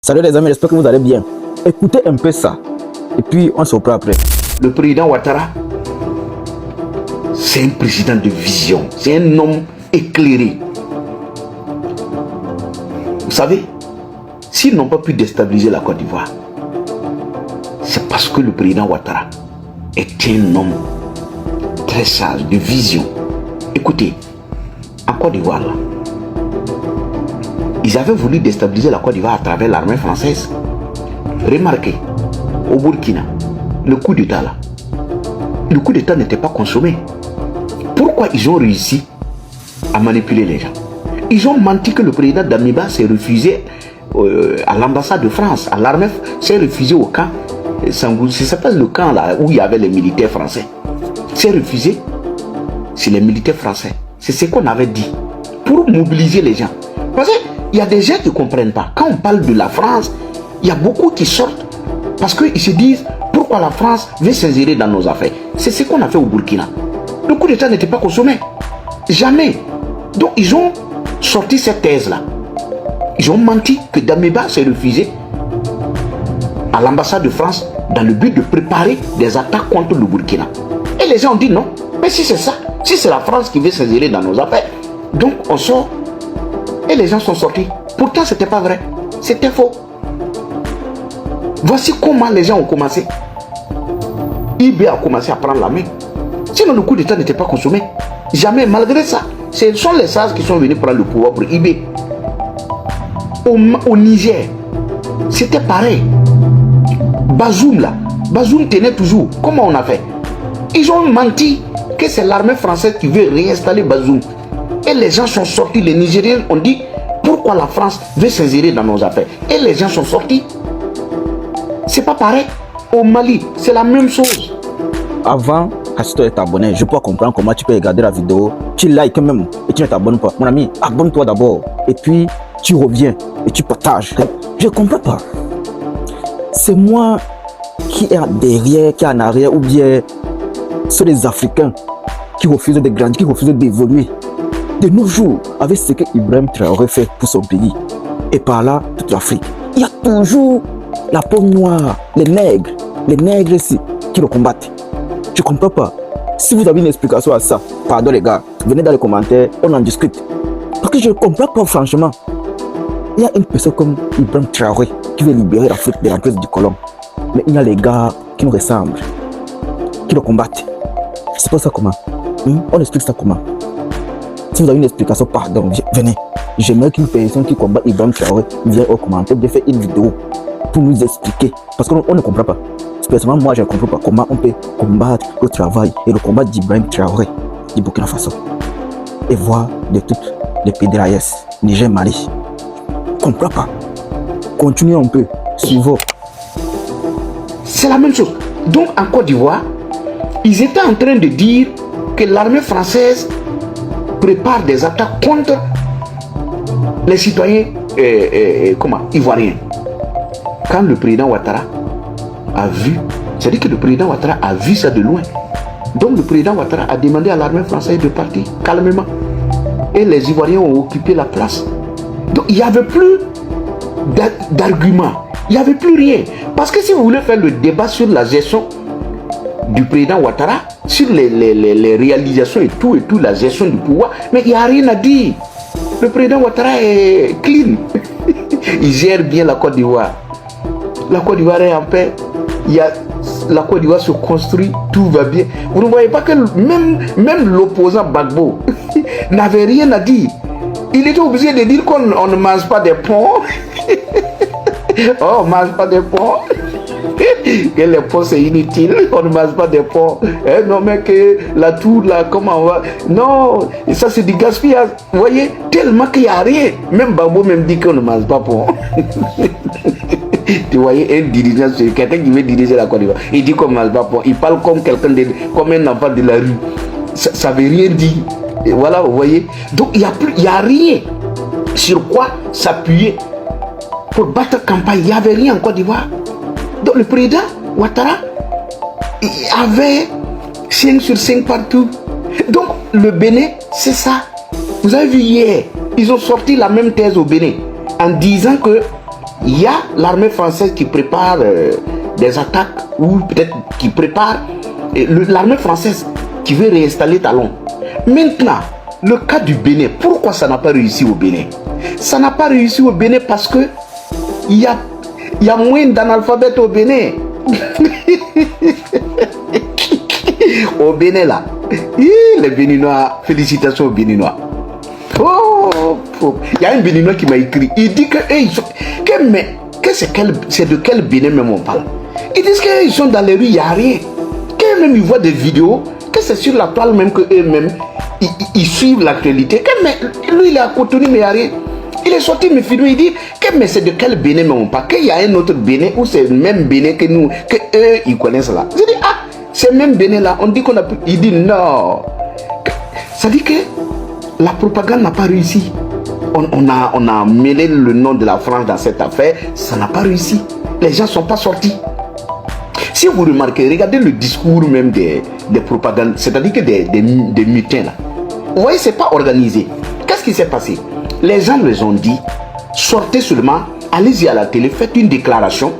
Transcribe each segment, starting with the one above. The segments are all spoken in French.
Salut les amis, j'espère que vous allez bien. Écoutez un peu ça, et puis on se reprend après. Le président Ouattara, c'est un président de vision, c'est un homme éclairé. Vous savez, s'ils n'ont pas pu déstabiliser la Côte d'Ivoire, c'est parce que le président Ouattara est un homme très sage, de vision. Écoutez, en Côte d'Ivoire, là, ils avaient voulu déstabiliser la Côte d'Ivoire à travers l'armée française. Remarquez, au Burkina, le coup d'État là, le coup d'État n'était pas consommé. Pourquoi ils ont réussi à manipuler les gens? Ils ont menti que le président Damiba s'est refusé à l'ambassade de France, à l'armée, s'est refusé au camp Sangou. Ça s'appelle le camp là où il y avait les militaires français. S'est refusé, c'est les militaires français. C'est ce qu'on avait dit pour mobiliser les gens. Parce qu'il y a des gens qui ne comprennent pas. Quand on parle de la France, il y a beaucoup qui sortent parce qu'ils se disent pourquoi la France veut s'insérer dans nos affaires. C'est ce qu'on a fait au Burkina. Le coup d'État n'était pas consommé. Jamais. Donc ils ont sorti cette thèse-là. Ils ont menti que Damiba s'est refusé à l'ambassade de France dans le but de préparer des attaques contre le Burkina. Et les gens ont dit non. Mais si c'est ça, si c'est la France qui veut s'insérer dans nos affaires, donc on sort. Et les gens sont sortis. Pourtant, ce n'était pas vrai. C'était faux. Voici comment les gens ont commencé. IB a commencé à prendre la main. Sinon, le coup d'État n'était pas consommé. Jamais, malgré ça. Ce sont les sages qui sont venus prendre le pouvoir pour IB. Au Niger, c'était pareil. Bazoum, là. Bazoum tenait toujours. Comment on a fait? Ils ont menti que c'est l'armée française qui veut réinstaller Bazoum. Et les gens sont sortis. Les Nigériens ont dit pourquoi la France veut s'insérer dans nos affaires. Et les gens sont sortis. C'est pas pareil. Au Mali, c'est la même chose. Avant, si tu es abonné, je peux comprendre comment tu peux regarder la vidéo. Tu likes même et tu ne t'abonnes pas. Mon ami, abonne-toi d'abord. Et puis, tu reviens et tu partages. Je ne comprends pas. C'est moi qui est derrière, qui est en arrière, ou bien c'est les Africains qui refusent de grandir, qui refusent d'évoluer. De nos jours, avec ce que Ibrahim Traoré fait pour son pays, et par là, toute l'Afrique, il y a toujours la peau noire, les nègres ici, qui le combattent. Je ne comprends pas. Si vous avez une explication à ça, pardon les gars, venez dans les commentaires, on en discute. Parce que je ne comprends pas franchement. Il y a une personne comme Ibrahim Traoré qui veut libérer l'Afrique de l'emprise du colon. Mais il y a les gars qui nous ressemblent, qui le combattent. C'est pas ça comment. On explique ça comment. Si vous avez une explication, pardon, venez. J'aimerais qu'une personne qui combat Ibrahim Traoré vienne au commentaire de faire une vidéo pour nous expliquer. Parce qu'on ne comprend pas. Personnellement, moi, je ne comprends pas comment on peut combattre le travail et le combat d'Ibrahim Traoré du Burkina Faso. Et voir de toutes les PDRS, Niger, Mali. Je ne comprends pas. Continuez un peu. Suivons. C'est la même chose. Donc, en Côte d'Ivoire, ils étaient en train de dire que l'armée française prépare des attaques contre les citoyens ivoiriens. Quand le président Ouattara a vu, c'est-à-dire que le président Ouattara a vu ça de loin. Donc le président Ouattara a demandé à l'armée française de partir calmement. Et les Ivoiriens ont occupé la place. Donc il n'y avait plus d'arguments. Il n'y avait plus rien. Parce que si vous voulez faire le débat sur la gestion du président Ouattara, sur les réalisations et tout, la gestion du pouvoir, mais il n'y a rien à dire. Le président Ouattara est clean. Il gère bien la Côte d'Ivoire. La Côte d'Ivoire est en paix. La Côte d'Ivoire se construit, tout va bien. Vous ne voyez pas que même l'opposant Gbagbo n'avait rien à dire. Il était obligé de dire qu'on ne mange pas des ponts. Oh, on ne mange pas des ponts. Que les ponts c'est inutile, on ne mange pas des ponts. Non mais que la tour là, comment on va... Non, ça c'est du gaspillage. Vous voyez, tellement qu'il n'y a rien. Même Gbagbo même dit qu'on ne mange pas ponts. Tu voyez, un dirigeant, quelqu'un qui veut diriger la Côte d'Ivoire, il dit qu'on ne mange pas ponts. Il parle comme quelqu'un comme un enfant de la rue. Ça ne veut rien dire. Et voilà, vous voyez. Donc il n'y a rien sur quoi s'appuyer pour battre campagne. Il n'y avait rien en Côte d'Ivoire. Donc le président Ouattara il avait 5 sur 5 partout. Donc le Bénin, c'est ça. Vous avez vu hier, ils ont sorti la même thèse au Bénin en disant que il y a l'armée française qui prépare des attaques, ou peut-être qui prépare l'armée française qui veut réinstaller Talon. Maintenant, le cas du Bénin, pourquoi ça n'a pas réussi au Bénin? Ça n'a pas réussi au Bénin parce que il y a moins d'analphabètes au Bénin. Au Bénin là, les Béninois, félicitations aux Béninois. Il y a un Béninois qui m'a écrit, il dit que c'est de quel Bénin même on parle. Ils disent qu'ils sont dans les rues, il n'y a rien. Quand même ils voient des vidéos, que c'est sur la toile même que eux-mêmes, ils suivent l'actualité. Lui il est à Cotonou mais il n'y a rien. Il est sorti me filmer, il dit que mais c'est de quel Bénin même on parle. Qu'il y a un autre Bénin où c'est le même Bénin que nous, que eux ils connaissent là. Je dis c'est même Bénin là, on dit qu'on a pu. Il dit non. Ça dit que la propagande n'a pas réussi. On a mêlé le nom de la France dans cette affaire, ça n'a pas réussi. Les gens ne sont pas sortis. Si vous remarquez, regardez le discours même des propagandes, c'est-à-dire que des mutins là. Vous voyez, c'est pas organisé. Qu'est-ce qui s'est passé? Les gens les ont dit, sortez seulement, allez-y à la télé, faites une déclaration,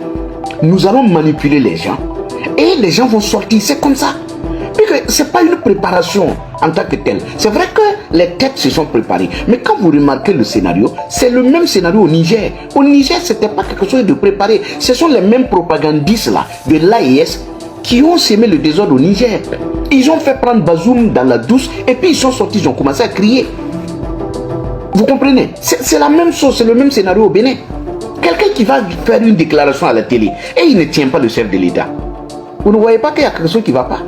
nous allons manipuler les gens et les gens vont sortir, c'est comme ça. Ce n'est pas une préparation en tant que telle. C'est vrai que les têtes se sont préparées. Mais quand vous remarquez le scénario, c'est le même scénario au Niger. Au Niger, ce n'était pas quelque chose de préparé. Ce sont les mêmes propagandistes là, de l'AIS qui ont sémé le désordre au Niger. Ils ont fait prendre Bazoum dans la douce et puis ils sont sortis, ils ont commencé à crier. Vous comprenez? C'est la même chose, c'est le même scénario au Bénin. Quelqu'un qui va faire une déclaration à la télé et il ne tient pas le chef de l'État. Vous ne voyez pas qu'il y a quelque chose qui ne va pas?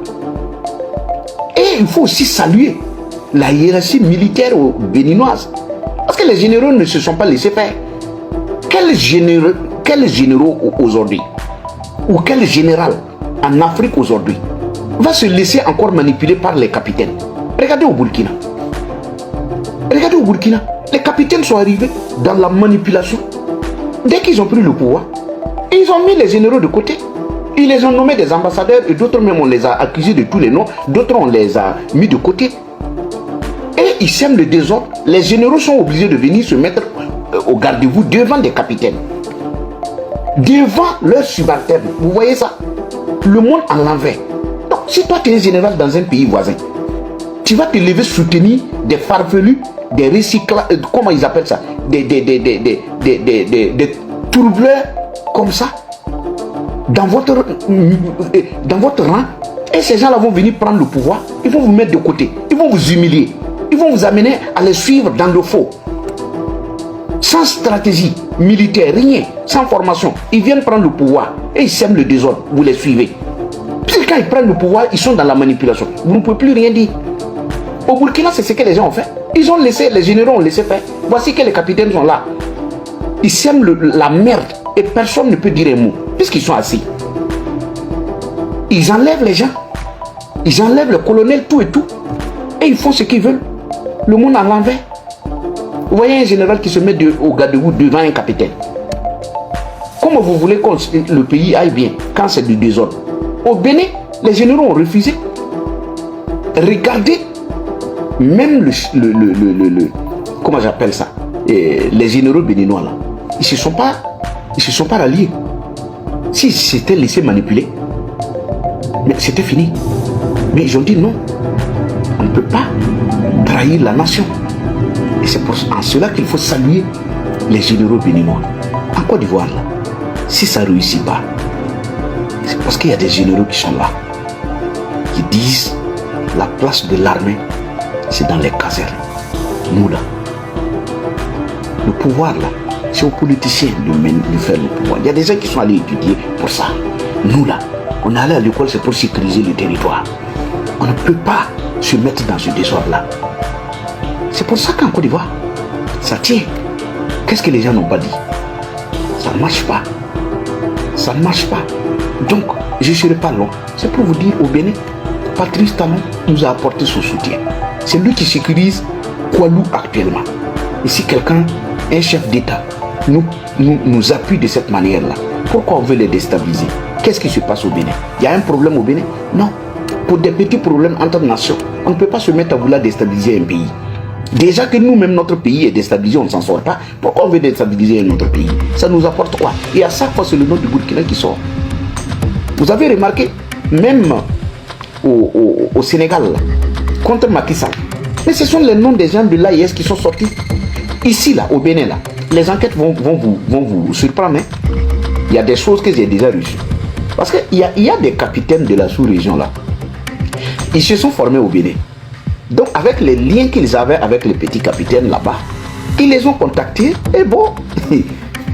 Et il faut aussi saluer la hiérarchie militaire béninoise. Parce que les généraux ne se sont pas laissés faire. Quels généraux aujourd'hui, ou quel général en Afrique aujourd'hui, va se laisser encore manipuler par les capitaines? Regardez au Burkina. Regardez au Burkina. Les capitaines sont arrivés dans la manipulation. Dès qu'ils ont pris le pouvoir, ils ont mis les généraux de côté. Ils les ont nommés des ambassadeurs et d'autres même on les a accusés de tous les noms, d'autres on les a mis de côté. Et ils sèment le désordre. Les généraux sont obligés de venir se mettre au garde-vous devant des capitaines. Devant leurs subalternes. Vous voyez ça? Le monde en l'envers. Donc si toi tu es général dans un pays voisin, tu vas te lever soutenir des farfelus, des recyclats, comment ils appellent ça? Des troubleurs comme ça. Dans votre rang, et ces gens-là vont venir prendre le pouvoir, ils vont vous mettre de côté, ils vont vous humilier, ils vont vous amener à les suivre dans le faux. Sans stratégie militaire, rien, sans formation, ils viennent prendre le pouvoir et ils sèment le désordre, vous les suivez. Puis quand ils prennent le pouvoir, ils sont dans la manipulation, vous ne pouvez plus rien dire. Au Burkina, c'est ce que les gens ont fait. Ils ont laissé, les généraux ont laissé faire. Voici que les capitaines sont là. Ils sèment la merde et personne ne peut dire un mot. Puisqu'ils sont assis, ils enlèvent les gens, ils enlèvent le colonel, tout et tout, et ils font ce qu'ils veulent. Le monde à l'envers. Vous voyez un général qui se met au garde-vous devant un capitaine. Comment vous voulez que le pays aille bien quand c'est du désordre? Au Bénin, les généraux ont refusé. Regardez, même comment j'appelle ça, les généraux béninois là, ils se sont pas ralliés. S'ils s'étaient laissés manipuler, mais c'était fini. Mais ils ont dit non, on ne peut pas trahir la nation. Et c'est en cela qu'il faut saluer les généraux béninois. En Côte d'Ivoire, là, si ça ne réussit pas, c'est parce qu'il y a des généraux qui sont là, qui disent la place de l'armée, c'est dans les casernes. Nous là, le pouvoir là, c'est aux politiciens de faire le pouvoir. Il y a des gens qui sont allés étudier pour ça. Nous là, on est allé à l'école, c'est pour sécuriser le territoire. On ne peut pas se mettre dans ce désordre-là. C'est pour ça qu'en Côte d'Ivoire, ça tient. Qu'est-ce que les gens n'ont pas dit? Ça ne marche pas. Ça ne marche pas. Donc, je ne serai pas long. C'est pour vous dire au Bénin, Patrice Talon nous a apporté son soutien. C'est lui qui sécurise Koualou actuellement. Et si quelqu'un, un chef d'État, nous appuie de cette manière-là, pourquoi on veut les déstabiliser? Qu'est-ce qui se passe au Bénin? Il y a un problème au Bénin? Non. Pour des petits problèmes entre nations, on ne peut pas se mettre à vouloir déstabiliser un pays. Déjà que nous-mêmes, notre pays est déstabilisé, on ne s'en sort pas. Pourquoi on veut déstabiliser notre pays? Ça nous apporte quoi? Et à chaque fois, c'est le nom du Burkina qui sort. Vous avez remarqué, même au Sénégal, là, contre Macky Sall, mais ce sont les noms des gens de l'AIS qui sont sortis. Ici, là, au Bénin, là, les enquêtes vont vous surprendre. Hein? Il y a des choses que j'ai déjà reçues. Parce qu'il y a des capitaines de la sous-région, là. Ils se sont formés au Bénin. Donc, avec les liens qu'ils avaient avec les petits capitaines là-bas, ils les ont contactés et bon,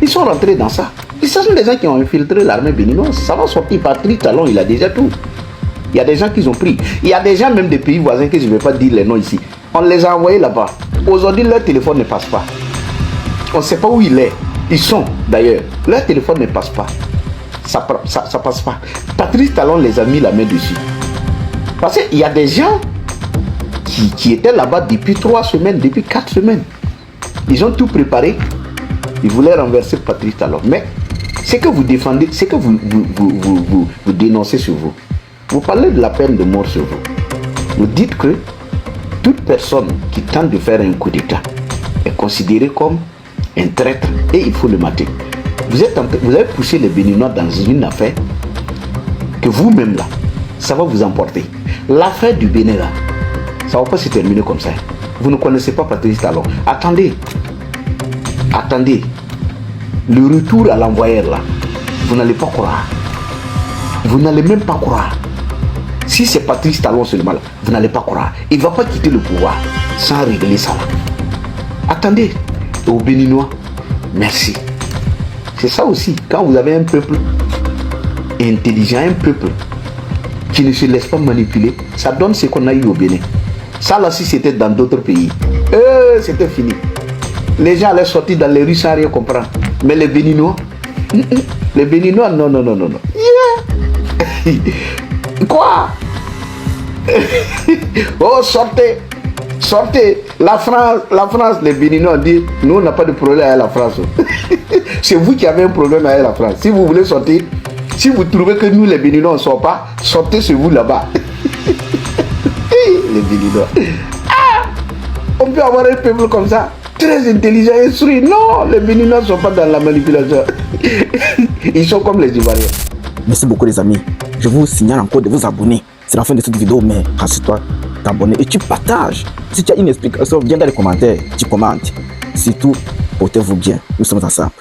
ils sont rentrés dans ça. Et ce sont des gens qui ont infiltré l'armée béninoise. Ça va sortir. Patrice Talon, il a déjà tout. Il y a des gens qui ont pris. Il y a des gens même des pays voisins que je ne vais pas dire les noms ici. On les a envoyés là-bas. Aujourd'hui, leur téléphone ne passe pas. On ne sait pas où il est. Ils sont d'ailleurs. Leur téléphone ne passe pas. Ça passe pas. Patrice Talon les a mis la main dessus. Parce qu'il y a des gens qui étaient là-bas depuis 3 semaines, depuis 4 semaines. Ils ont tout préparé. Ils voulaient renverser Patrice Talon. Mais ce que vous défendez, ce que vous dénoncez sur vous, vous parlez de la peine de mort sur vous. Vous dites que toute personne qui tente de faire un coup d'État est considérée comme un traître et il faut le mater. Vous avez poussé les Béninois dans une affaire que vous-même là, ça va vous emporter. L'affaire du Bénin là, ça ne va pas se terminer comme ça. Vous ne connaissez pas Patrice Talon. Attendez. Le retour à l'envoyeur là, vous n'allez pas croire. Vous n'allez même pas croire. Si c'est Patrice Talon seulement là, vous n'allez pas croire. Il ne va pas quitter le pouvoir sans régler ça là. Attendez. Aux Béninois, merci. C'est ça aussi. Quand vous avez un peuple intelligent, un peuple qui ne se laisse pas manipuler, ça donne ce qu'on a eu au Bénin. Ça là, si c'était dans d'autres pays, c'était fini. Les gens allaient sortir dans les rues sans rien comprendre. Mais les Béninois, non. Yeah. Quoi? Oh, sortez. La France, les Béninois dit, nous on n'a pas de problème avec la France. C'est vous qui avez un problème avec la France. Si vous voulez sortir, si vous trouvez que nous les Béninois ne sortent pas, sortez chez vous là-bas. Les Béninois. On peut avoir un peuple comme ça, très intelligent, instruit. Non, les Béninois ne sont pas dans la manipulation. Ils sont comme les Ivoiriens. Merci beaucoup les amis. Je vous signale encore de vous abonner. C'est la fin de cette vidéo, mais rassure-toi, t'abonner et tu partages. Si tu as une explication, viens dans les commentaires, tu commentes. Surtout, portez-vous bien. Nous sommes ensemble.